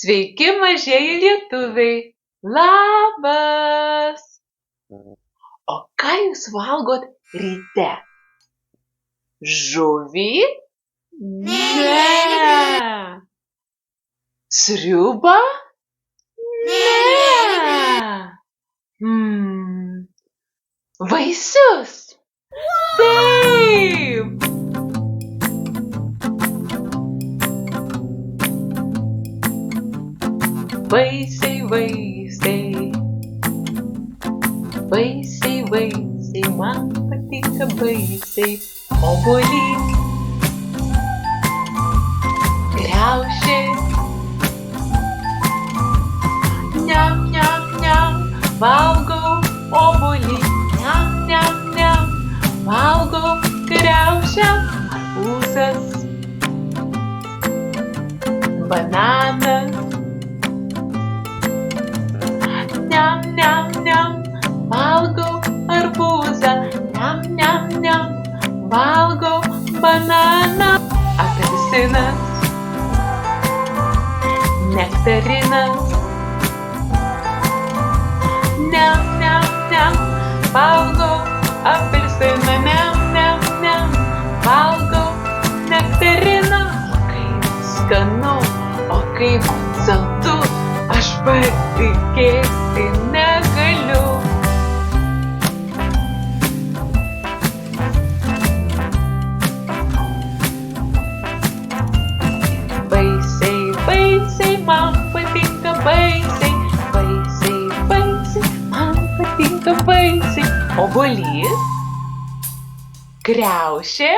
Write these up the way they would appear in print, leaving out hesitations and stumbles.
Sveiki, mažieji lietuviai! Labas! O ką jūs valgot ryte? Žuvį? Ne! Sriubą? Ne! Vaisius? Taip! Vaisiai, vaisiai, vaisiai, vaisiai, man patinka vaisiai, obuolys, kriaušė, niam, niam, niam, valgau obuolį, niam, niam, niam, valgau kriaušę, arbūzas, bananas. Niam, niam, niam, valgau arbūzą, niam, niam, niam, valgau bananą, apelsinas, nektarinas, niam, niam, niam, valgau apelsiną, niam, niam, niam, valgau nektariną, kaip skanu, o kaip saldu, aš patikėti negaliu. Vaisiai, vaisiai, man patinka vaisiai, vaisiai, vaisiai, man patinka vaisiai, obuolys, kriaušė,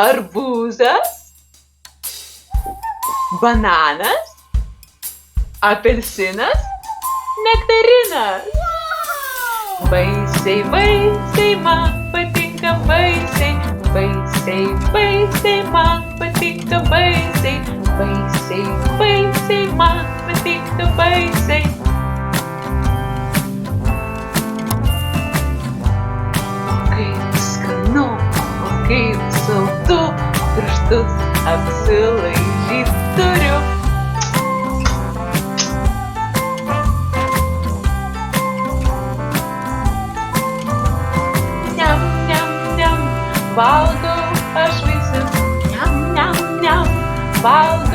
arbūzas, bananas, apelsinas, nektarinas. Vaisiai, vaisiai, man patinka vaisiai, vaisiai, vaisiai, man patinka vaisiai, vaisiai, vaisiai, man patinka vaisiai. O kaip skanu, o kaip saldu, pirštus apsilaižyt turiu. Niam, niam, niam, valgau aš vaisius, niam, niam, niam, valgau